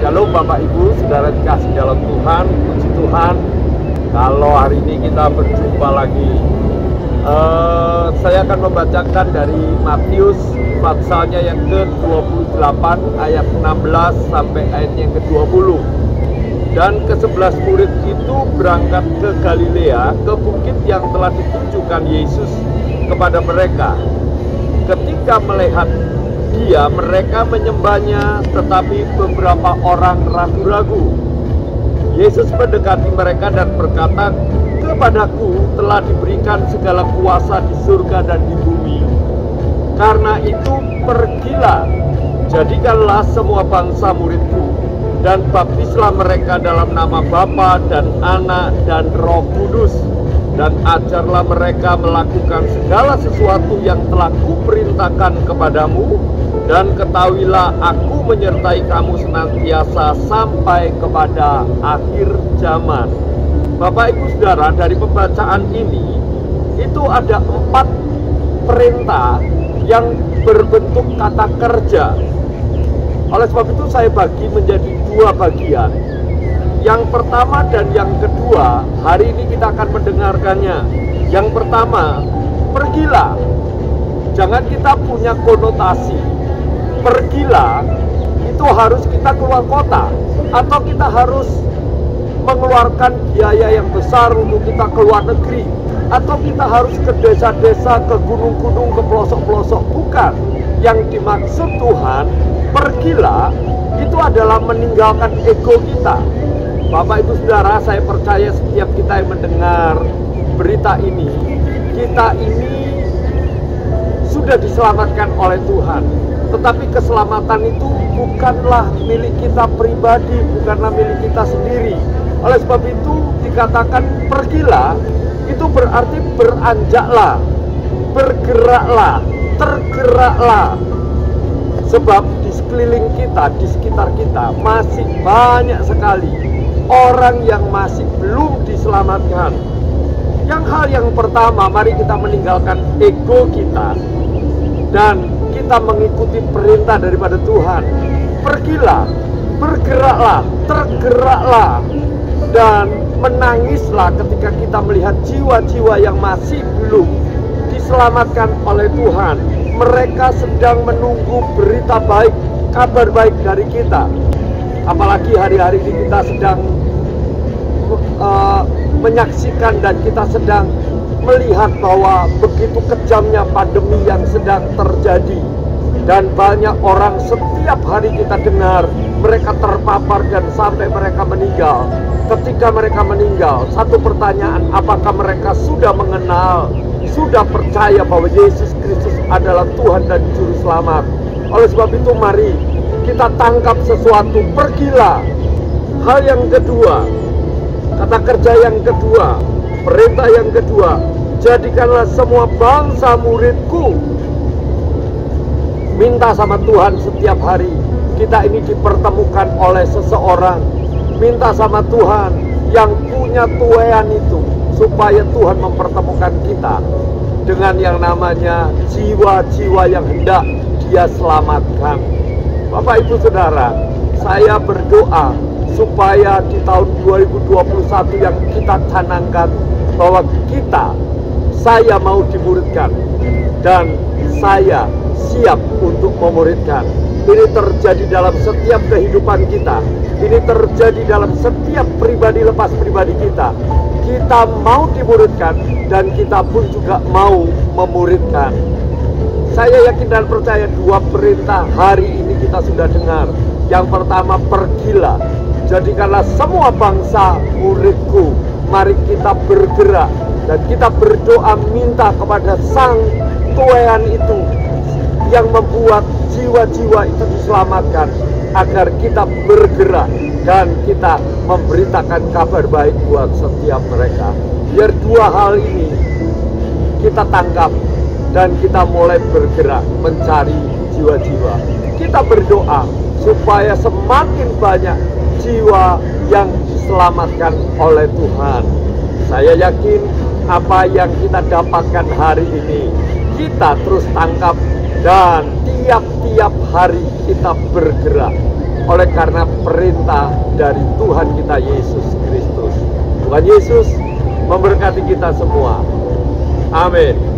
Shalom Bapak Ibu, saudara dikasih dalam Tuhan, puji Tuhan. Kalau hari ini kita berjumpa lagi, saya akan membacakan dari Matius pasalnya yang ke-28 ayat 16 sampai ayat yang ke-20. Dan ke-11 murid itu berangkat ke Galilea, ke bukit yang telah ditunjukkan Yesus kepada mereka. Ketika melihat Dia, mereka menyembahnya, tetapi beberapa orang ragu-ragu. Yesus mendekati mereka dan berkata, "Kepadaku telah diberikan segala kuasa di surga dan di bumi. Karena itu pergilah, jadikanlah semua bangsa muridku, dan baptislah mereka dalam nama Bapa dan Anak dan Roh Kudus, dan ajarlah mereka melakukan segala sesuatu yang telah kuperintahkan kepadamu, dan ketahuilah aku menyertai kamu senantiasa sampai kepada akhir zaman." Bapak Ibu Saudara, dari pembacaan ini itu ada 4 perintah yang berbentuk kata kerja. Oleh sebab itu saya bagi menjadi 2 bagian. Yang pertama dan yang kedua, hari ini kita akan mendengarkannya. Yang pertama, pergilah. Jangan kita punya konotasi pergilah itu harus kita keluar kota, atau kita harus mengeluarkan biaya yang besar untuk kita keluar negeri, atau kita harus ke desa-desa, ke gunung-gunung, ke pelosok-pelosok. Bukan. Yang dimaksud Tuhan, pergilah itu adalah meninggalkan ego kita. Bapak Ibu Saudara, saya percaya setiap kita yang mendengar berita ini, kita ini sudah diselamatkan oleh Tuhan. Tetapi keselamatan itu bukanlah milik kita pribadi, bukanlah milik kita sendiri. Oleh sebab itu dikatakan pergilah, itu berarti beranjaklah, bergeraklah, tergeraklah. Sebab di sekeliling kita, di sekitar kita masih banyak sekali orang yang masih belum diselamatkan. Hal yang pertama, mari kita meninggalkan ego kita dan kita mengikuti perintah daripada Tuhan. Pergilah, bergeraklah, tergeraklah, dan menangislah ketika kita melihat jiwa-jiwa yang masih belum diselamatkan oleh Tuhan. Mereka sedang menunggu berita baik, kabar baik dari kita. Apalagi hari-hari ini kita sedang menyaksikan dan kita sedang melihat bahwa begitu kejamnya pandemi yang sedang terjadi, dan banyak orang setiap hari kita dengar mereka terpapar dan sampai mereka meninggal. Ketika mereka meninggal, satu pertanyaan, apakah mereka sudah mengenal, sudah percaya bahwa Yesus Kristus adalah Tuhan dan Juru Selamat? Oleh sebab itu mari kita tangkap sesuatu, pergilah. Hal yang kedua, kata kerja yang kedua, perintah yang kedua, jadikanlah semua bangsa muridku. Minta sama Tuhan setiap hari. Kita ini dipertemukan oleh seseorang. Minta sama Tuhan yang punya tuean itu, supaya Tuhan mempertemukan kita dengan yang namanya jiwa-jiwa yang hendak Dia selamatkan. Bapak Ibu Saudara, saya berdoa supaya di tahun 2021 yang kita canangkan, bahwa saya mau dimuridkan, dan saya siap untuk memuridkan. Ini terjadi dalam setiap kehidupan kita. Ini terjadi dalam setiap pribadi lepas pribadi kita. Kita mau dimuridkan, dan kita pun juga mau memuridkan. Saya yakin dan percaya 2 perintah hari ini kita sudah dengar. Yang pertama, pergilah, jadikanlah semua bangsa muridku. Mari kita bergerak dan kita berdoa minta kepada Sang Tuhan itu yang membuat jiwa-jiwa itu diselamatkan, agar kita bergerak dan kita memberitakan kabar baik buat setiap mereka. Biar 2 hal ini kita tangkap dan kita mulai bergerak mencari jiwa-jiwa. Kita berdoa supaya semakin banyak jiwa yang diselamatkan oleh Tuhan. Saya yakin apa yang kita dapatkan hari ini, kita terus tangkap, dan tiap-tiap hari kita bergerak. oleh karena perintah dari Tuhan kita Yesus Kristus. Tuhan Yesus memberkati kita semua. Amin.